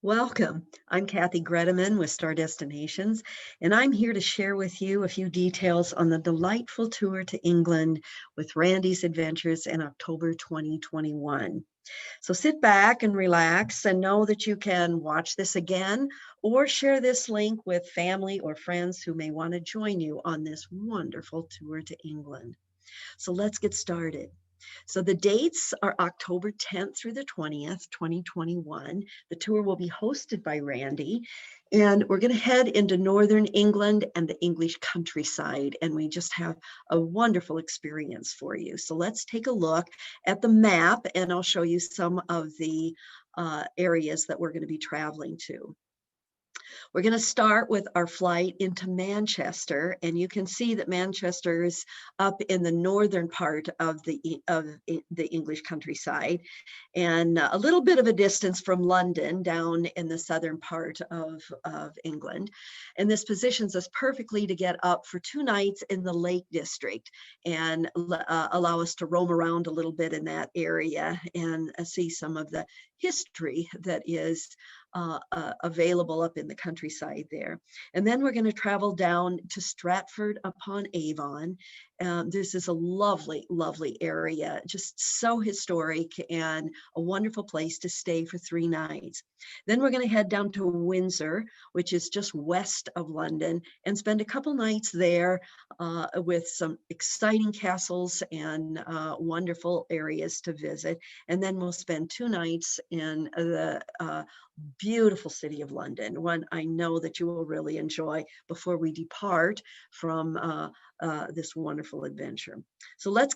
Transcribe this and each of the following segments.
Welcome. I'm Kathy Greteman with Star Destinations, and I'm here to share with you a few details on the delightful tour to England with Randy's Adventures in October 2021. So sit back and relax and know that you can watch this again or share this link with family or friends who may want to join you on this wonderful tour to England. So let's get started. So the dates are October 10th through the 20th, 2021. The tour will be hosted by Randy, and we're going to head into northern England and the English countryside, and we just have a wonderful experience for you. So let's take a look at the map, and I'll show you some of the areas that we're going to be traveling to. We're going to start with our flight into Manchester, and you can see that Manchester is up in the northern part of the English countryside, and a little bit of a distance from London down in the southern part of England. And this positions us perfectly to get up for 2 nights in the Lake District and allow us to roam around a little bit in that area and see some of the history that is available up in the countryside there. And then we're going to travel down to Stratford upon Avon. This is a lovely, lovely area, just so historic and a wonderful place to stay for 3 nights. Then we're going to head down to Windsor, which is just west of London, and spend a couple nights there with some exciting castles and wonderful areas to visit. And then we'll spend 2 nights in the beautiful city of London, one I know that you will really enjoy before we depart from this wonderful adventure. So let's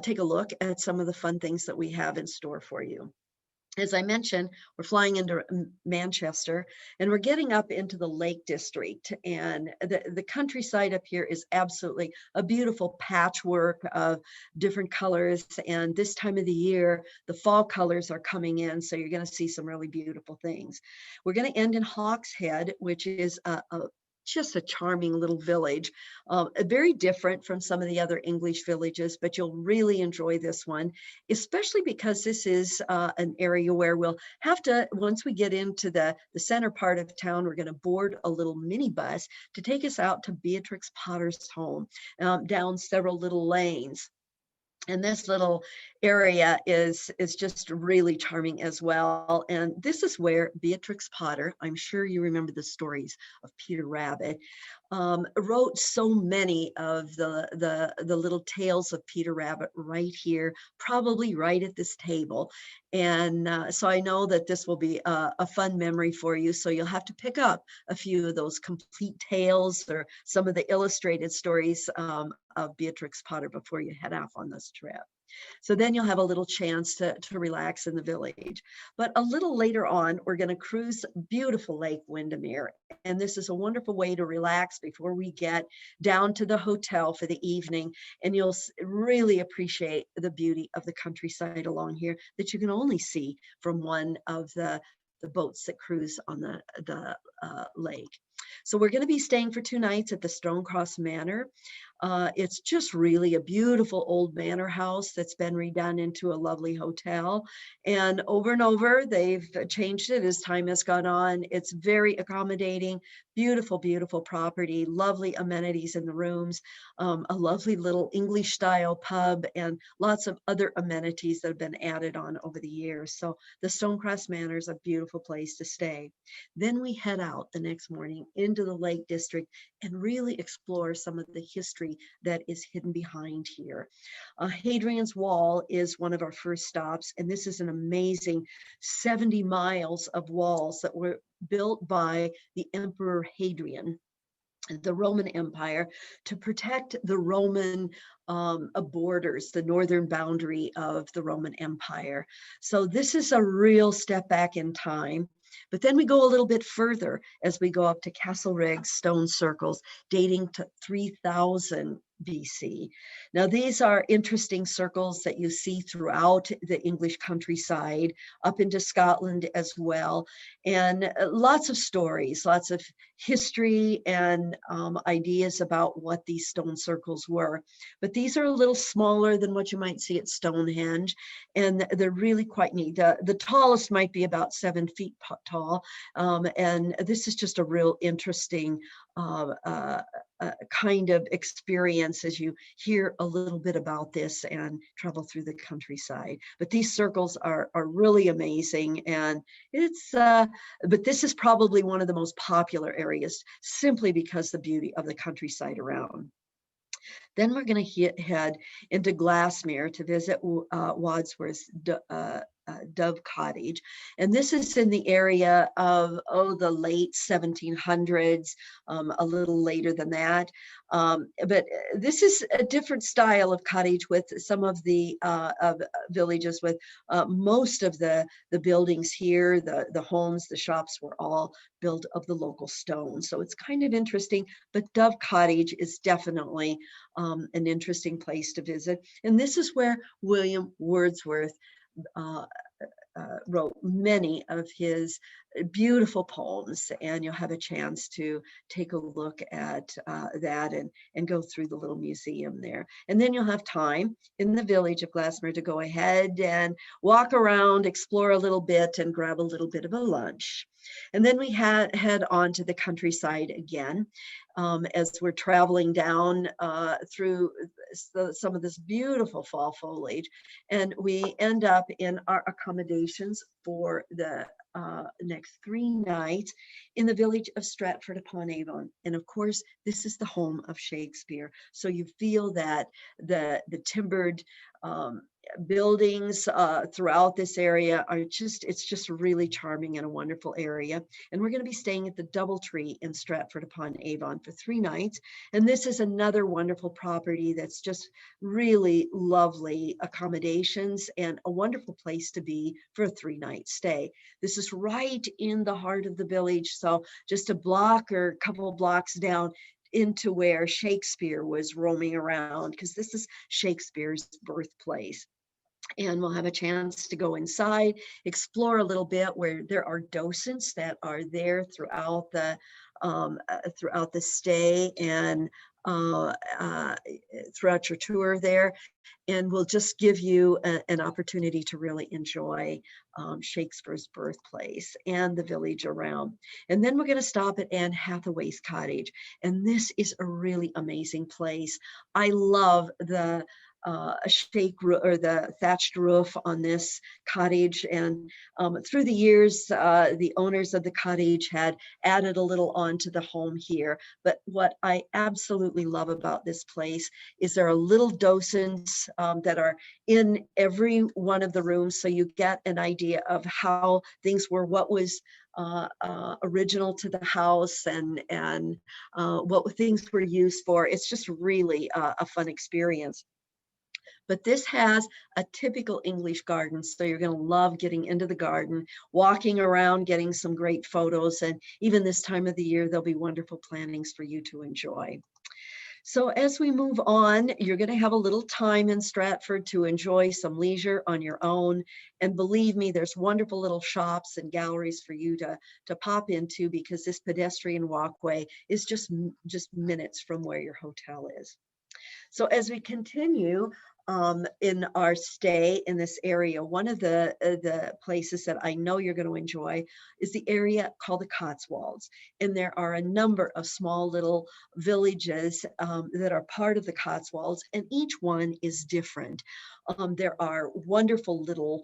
take a look at some of the fun things that we have in store for you. As I mentioned, we're flying into Manchester, and we're getting up into the Lake District, and the countryside up here is absolutely a beautiful patchwork of different colors. And this time of the year, the fall colors are coming in, so you're going to see some really beautiful things. We're going to end in Hawkshead, which is just a charming little village, very different from some of the other English villages, but you'll really enjoy this one, especially because this is an area where we'll have to, once we get into the center part of town, we're going to board a little minibus to take us out to Beatrix Potter's home, down several little lanes. And this little area is just really charming as well. And this is where Beatrix Potter, I'm sure you remember the stories of Peter Rabbit, wrote so many of the little tales of Peter Rabbit right here, probably right at this table. And so I know that this will be a fun memory for you. So you'll have to pick up a few of those complete tales or some of the illustrated stories of Beatrix Potter before you head off on this trip. So then you'll have a little chance to relax in the village. But a little later on, we're going to cruise beautiful Lake Windermere. And this is a wonderful way to relax before we get down to the hotel for the evening. And you'll really appreciate the beauty of the countryside along here that you can only see from one of the boats that cruise on the lake. So we're going to be staying for 2 nights at the Stonecross Manor. It's just really a beautiful old manor house that's been redone into a lovely hotel. And over, they've changed it as time has gone on. It's very accommodating, beautiful, beautiful property, lovely amenities in the rooms, a lovely little English style pub, and lots of other amenities that have been added on over the years. So the Stonecross Manor is a beautiful place to stay. Then we head out the next morning into the Lake District and really explore some of the history that is hidden behind here. Hadrian's Wall is one of our first stops, and this is an amazing 70 miles of walls that were built by the Emperor Hadrian, the Roman Empire, to protect the Roman borders, the northern boundary of the Roman Empire. So this is a real step back in time. But then we go a little bit further as we go up to Castlereagh stone circles dating to 3000 BC. Now, these are interesting circles that you see throughout the English countryside, up into Scotland as well, and lots of stories, lots of history and ideas about what these stone circles were. But these are a little smaller than what you might see at Stonehenge, and they're really quite neat. The tallest might be about 7 feet tall, and this is just a real interesting kind of experience as you hear a little bit about this and travel through the countryside. But these circles are really amazing, and it's but this is probably one of the most popular areas simply because the beauty of the countryside around. Then we're going to head into Glassmere to visit Wadsworth's Dove Cottage. And this is in the area of, the late 1700s, a little later than that. But this is a different style of cottage with some of the villages with most of the buildings here, the homes, the shops were all built of the local stone. So it's kind of interesting, but Dove Cottage is definitely an interesting place to visit. And this is where William Wordsworth uh, wrote many of his beautiful poems, and you'll have a chance to take a look at that and go through the little museum there. And then you'll have time in the village of Glassmere to go ahead and walk around, explore a little bit, and grab a little bit of a lunch. And then we head on to the countryside again, as we're traveling down through some of this beautiful fall foliage. And we end up in our accommodations for the next 3 nights in the village of Stratford upon Avon. And of course, this is the home of Shakespeare. So you feel that the timbered buildings throughout this area are it's just really charming and a wonderful area. And we're going to be staying at the Doubletree in Stratford upon Avon for 3 nights. And this is another wonderful property that's just really lovely accommodations and a wonderful place to be for a 3-night stay. This is right in the heart of the village. So just a block or a couple of blocks down into where Shakespeare was roaming around, because this is Shakespeare's birthplace. And we'll have a chance to go inside, explore a little bit where there are docents that are there throughout the stay and throughout your tour there. And we'll just give you an opportunity to really enjoy Shakespeare's birthplace and the village around. And then we're going to stop at Anne Hathaway's cottage. And this is a really amazing place. I love the or the thatched roof on this cottage. And through the years, the owners of the cottage had added a little onto the home here. But what I absolutely love about this place is there are little docents that are in every one of the rooms. So you get an idea of how things were, what was original to the house, and what things were used for. It's just really a fun experience. But this has a typical English garden. So you're going to love getting into the garden, walking around, getting some great photos. And even this time of the year, there'll be wonderful plantings for you to enjoy. So as we move on, you're going to have a little time in Stratford to enjoy some leisure on your own. And believe me, there's wonderful little shops and galleries for you to pop into, because this pedestrian walkway is just minutes from where your hotel is. So as we continue in our stay in this area, one of the places that I know you're going to enjoy is the area called the Cotswolds. And there are a number of small little villages that are part of the Cotswolds, and each one is different. There are wonderful little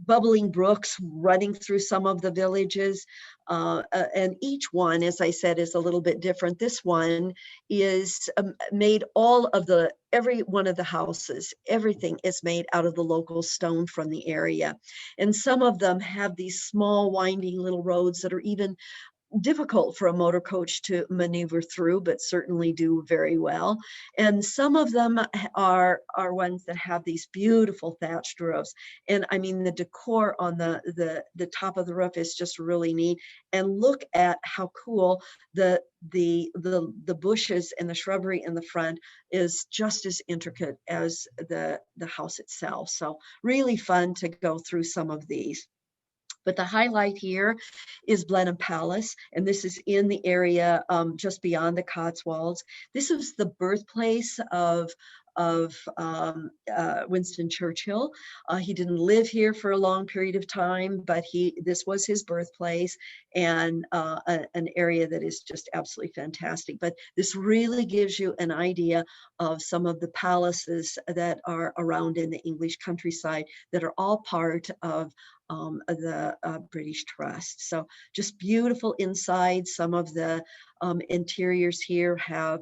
bubbling brooks running through some of the villages. And each one, as I said, is a little bit different. This one is made every one of the houses, everything is made out of the local stone from the area. And some of them have these small winding little roads that are even difficult for a motor coach to maneuver through, but certainly do very well. And some of them are ones that have these beautiful thatched roofs. And I mean, the decor on the top of the roof is just really neat. And look at how cool the bushes and the shrubbery in the front is just as intricate as the house itself. So really fun to go through some of these. But the highlight here is Blenheim Palace, and this is in the area just beyond the Cotswolds. This was the birthplace of Winston Churchill. He didn't live here for a long period of time, but this was his birthplace, and an area that is just absolutely fantastic. But this really gives you an idea of some of the palaces that are around in the English countryside that are all part of the British Trust. So just beautiful inside. Some of the interiors here have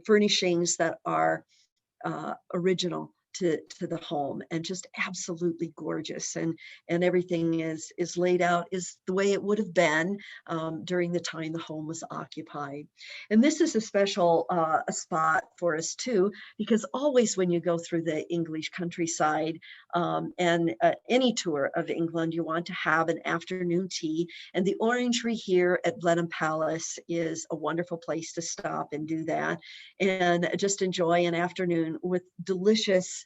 furnishings that are original to the home, and just absolutely gorgeous, and everything is laid out is the way it would have been during the time the home was occupied. And this is a special a spot for us too, because always when you go through the English countryside and any tour of England, you want to have an afternoon tea, and the Orangery here at Blenheim Palace is a wonderful place to stop and do that, and just enjoy an afternoon with delicious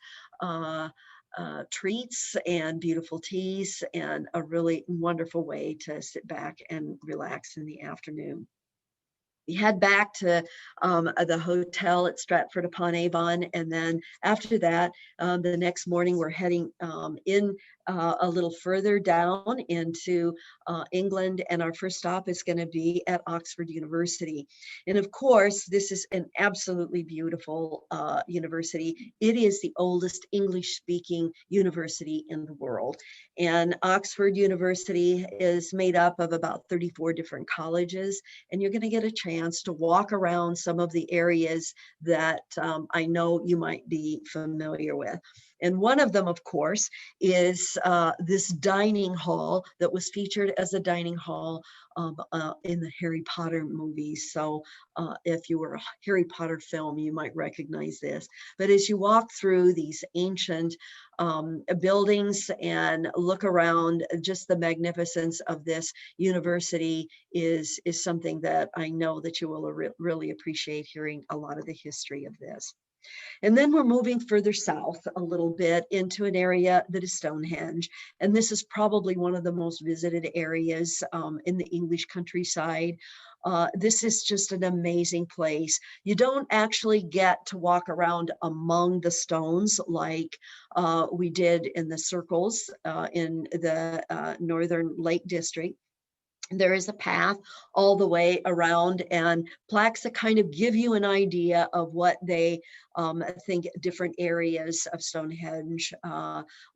treats and beautiful teas, and a really wonderful way to sit back and relax in the afternoon. We head back to the hotel at Stratford upon Avon, and then after that, the next morning we're heading in a little further down into England, and our first stop is going to be at Oxford University. And of course, this is an absolutely beautiful university. It is the oldest English-speaking university in the world. And Oxford University is made up of about 34 different colleges, and you're going to get a chance to walk around some of the areas that I know you might be familiar with. And one of them, of course, is this dining hall that was featured as a dining hall in the Harry Potter movies. So if you were a Harry Potter film, you might recognize this. But as you walk through these ancient buildings and look around, just the magnificence of this university is something that I know that you will really appreciate, hearing a lot of the history of this. And then we're moving further south a little bit into an area that is Stonehenge. And this is probably one of the most visited areas in the English countryside. This is just an amazing place. You don't actually get to walk around among the stones like we did in the circles in the Northern Lake District. There is a path all the way around, and plaques that kind of give you an idea of what they think different areas of Stonehenge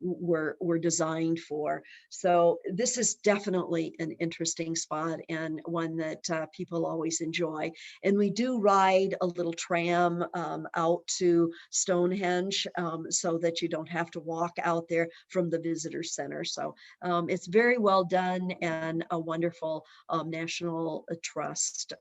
were designed for. So this is definitely an interesting spot, and one that people always enjoy. And we do ride a little tram out to Stonehenge so that you don't have to walk out there from the visitor center. So it's very well done, and a wonderful National Trust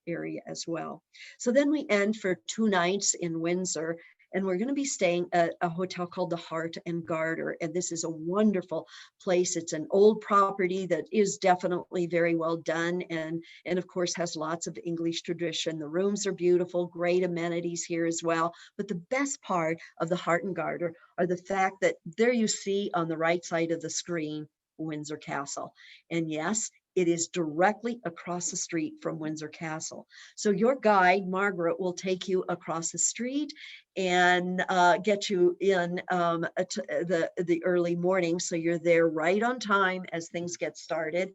area as well. So then we end for 2 nights in Windsor, and we're going to be staying at a hotel called the Hart and Garter. And this is a wonderful place. It's an old property that is definitely very well done, and of course has lots of English tradition. The rooms are beautiful, great amenities here as well. But the best part of the Hart and Garter are the fact that there you see on the right side of the screen, Windsor Castle. And yes, it is directly across the street from Windsor Castle. So your guide, Margaret, will take you across the street and get you in the early morning. So you're there right on time as things get started,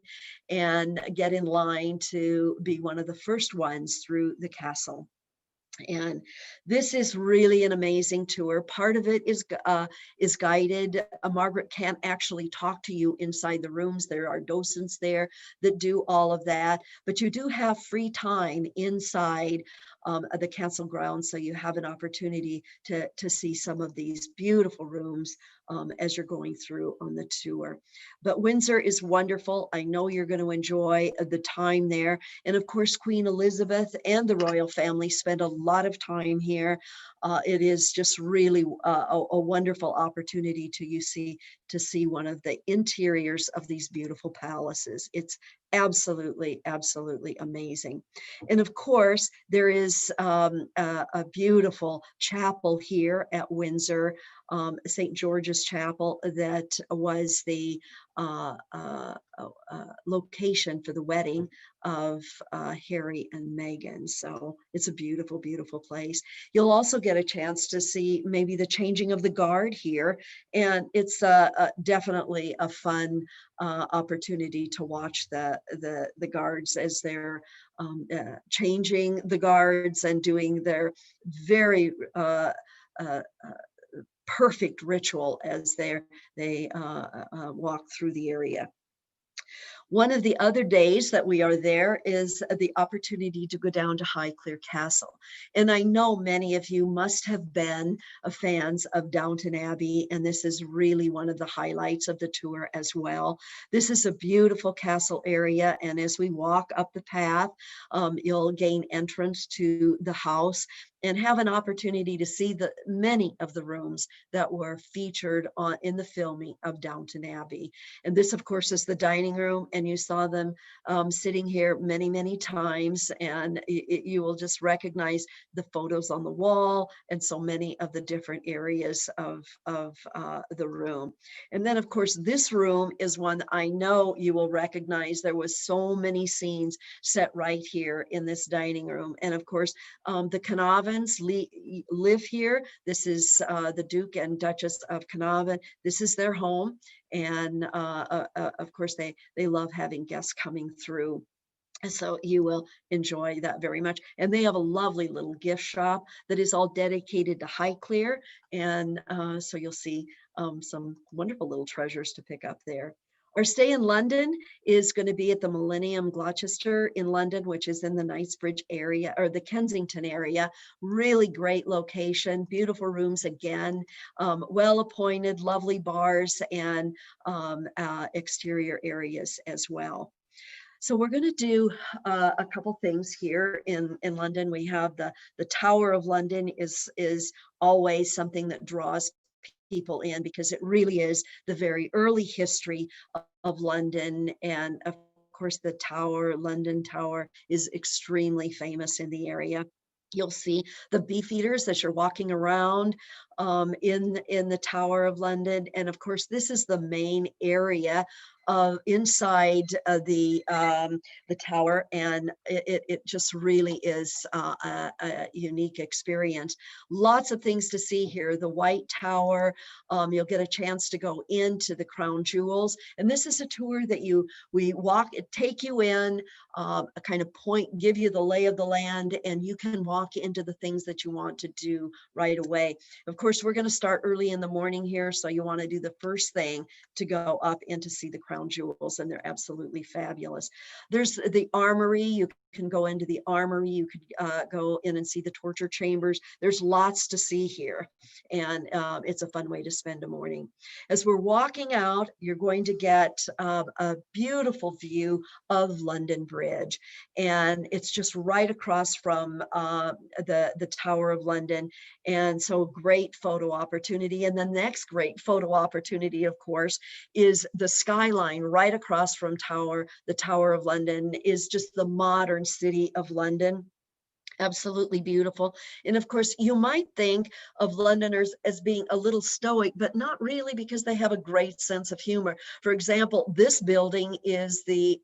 and get in line to be one of the first ones through the castle. And this is really an amazing tour. Part of it is guided. Margaret can't actually talk to you inside the rooms. There are docents there that do all of that, but you do have free time inside the castle grounds, so you have an opportunity to see some of these beautiful rooms as you're going through on the tour. But Windsor is wonderful. I know you're going to enjoy the time there. And of course, Queen Elizabeth and the royal family spent a lot of time here. It is just really a wonderful opportunity to see one of the interiors of these beautiful palaces. It's absolutely, absolutely amazing. And of course, there is a beautiful chapel here at Windsor, St. George's Chapel, that was the location for the wedding of Harry and Meghan. So it's a beautiful, beautiful place. You'll also get a chance to see maybe the changing of the guard here. And it's definitely a fun opportunity to watch the guards as they're changing the guards and doing their very perfect ritual as they walk through the area. One of the other days that we are there is the opportunity to go down to Highclere Castle. And I know many of you must have been fans of Downton Abbey, and this is really one of the highlights of the tour as well. This is a beautiful castle area, and as we walk up the path, you'll gain entrance to the house and have an opportunity to see many of the rooms that were featured in the filming of Downton Abbey. And this, of course, is the dining room, and you saw them sitting here many, many times, and you will just recognize the photos on the wall and so many of the different areas of the room. And then, of course, this room is one I know you will recognize. There was so many scenes set right here in this dining room. And of course, the Caernarvons live here. This is the Duke and Duchess of Caernarvon. This is their home. And of course, they love having guests coming through. So you will enjoy that very much. And they have a lovely little gift shop that is all dedicated to Highclere. And so you'll see some wonderful little treasures to pick up there. Our stay in London is going to be at the Millennium Gloucester in London, which is in the Knightsbridge area, or the Kensington area. Really great location, beautiful rooms again, well appointed, lovely bars, and exterior areas as well. So we're going to do a couple things here in London. We have the Tower of London is always something that draws people in, because it really is the very early history of London. And of course, the Tower, London Tower, is extremely famous in the area. You'll see the Beefeaters as you're walking around in the Tower of London. And of course, this is the main area inside the tower, and it just really is a unique experience. Lots of things to see here. The White Tower, you'll get a chance to go into the Crown Jewels, and this is a tour that we take you in, kind of give you the lay of the land, and you can walk into the things that you want to do right away. Of course, we're going to start early in the morning here, so you want to do the first thing to go up and to see the Crown Jewels, and they're absolutely fabulous. There's the Armory. You can go into the Armory. You could go in and see the torture chambers. There's lots to see here, and it's a fun way to spend a morning. As we're walking out, you're going to get a beautiful view of London Bridge, and it's just right across from the Tower of London, and so great photo opportunity. And the next great photo opportunity, of course, is the skyline right across from the Tower of London is just the modern city of London. Absolutely beautiful. And of course, you might think of Londoners as being a little stoic, but not really, because they have a great sense of humor. For example, this building is the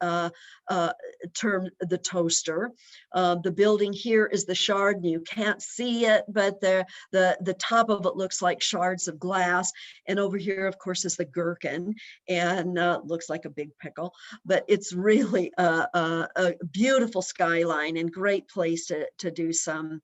term the Toaster. The building here is the Shard, and you can't see it, but the top of it looks like shards of glass. And over here, of course, is the Gherkin, and looks like a big pickle. But it's really a beautiful skyline and great place to do some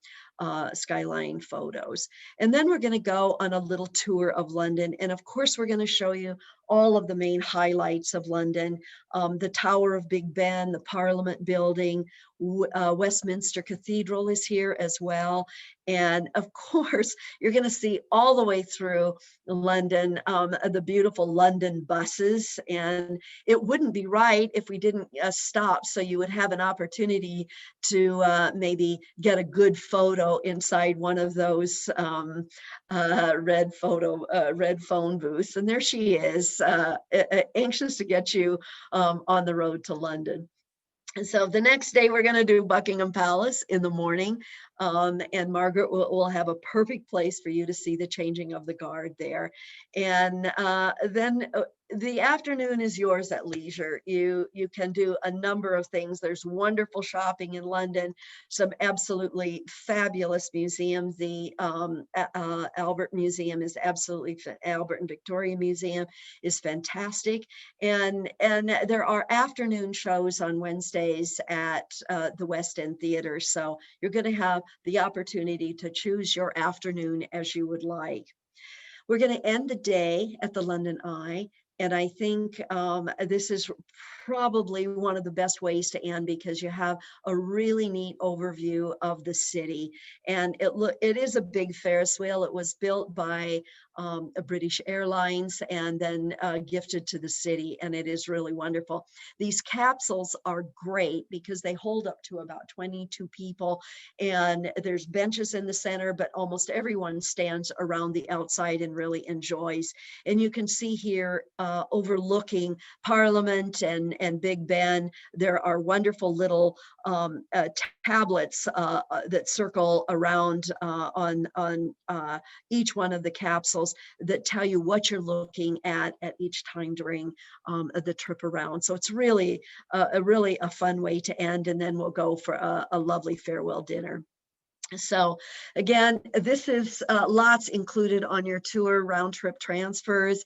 skyline photos. And then we're going to go on a little tour of London. And of course, we're going to show you all of the main highlights of London, the Tower of Big Ben, the Parliament Building, Westminster Cathedral is here as well. And of course, you're going to see all the way through London, the beautiful London buses. And it wouldn't be right if we didn't stop, so you would have an opportunity to maybe get a good photo inside one of those red phone booths. And there she is, anxious to get you on the road to London. And so the next day we're going to do Buckingham Palace in the morning, and Margaret will have a perfect place for you to see the changing of the guard there. And then the afternoon is yours at leisure. You can do a number of things. There's wonderful shopping in London, some absolutely fabulous museums. The Albert Museum is absolutely, Albert and Victoria Museum is fantastic. And there are afternoon shows on Wednesdays at the West End Theater. So you're going to have the opportunity to choose your afternoon as you would like. We're going to end the day at the London Eye. And I think this is probably one of the best ways to end, because you have a really neat overview of the city. And it is a big Ferris wheel. It was built by British Airlines and then gifted to the city. And it is really wonderful. These capsules are great because they hold up to about 22 people. And there's benches in the center, but almost everyone stands around the outside and really enjoys. And you can see here overlooking Parliament and Big Ben, there are wonderful little tablets that circle around on each one of the capsules that tell you what you're looking at each time during the trip around. So it's really a fun way to end, and then we'll go for a lovely farewell dinner. So again, this is lots included on your tour: round trip transfers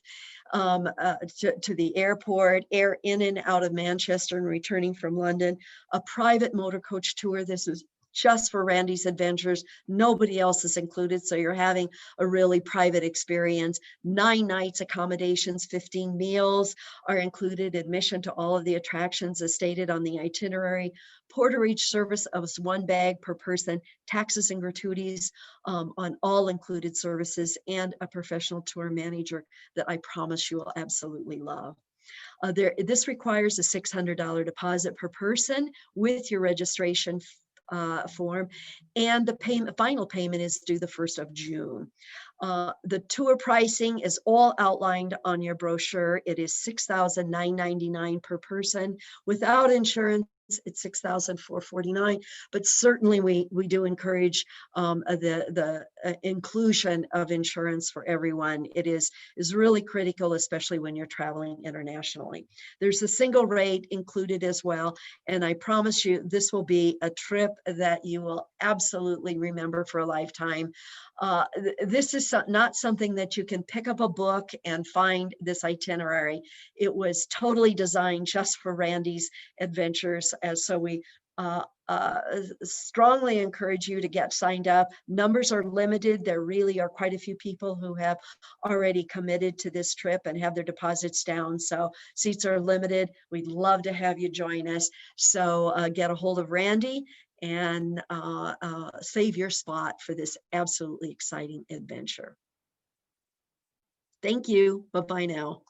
to the airport, air in and out of Manchester and returning from London, a private motor coach tour. This is just for Randy's Adventures. Nobody else is included, so you're having a really private experience. 9 nights accommodations, 15 meals are included, admission to all of the attractions as stated on the itinerary, porterage service of 1 bag per person, taxes and gratuities on all included services, and a professional tour manager that I promise you will absolutely love. This requires a $600 deposit per person with your registration form, and the final payment is due the 1st of June. The tour pricing is all outlined on your brochure. It is $6,999 per person. Without insurance, it's $6,449, but certainly we do encourage the inclusion of insurance for everyone. It is really critical, especially when you're traveling internationally. There's a single rate included as well, and I promise you this will be a trip that you will absolutely remember for a lifetime. This is not something that you can pick up a book and find this itinerary. It was totally designed just for Randy's Adventures. So we strongly encourage you to get signed up. Numbers are limited. There really are quite a few people who have already committed to this trip and have their deposits down. So seats are limited. We'd love to have you join us. So get a hold of Randy and save your spot for this absolutely exciting adventure. Thank you. Bye-bye now.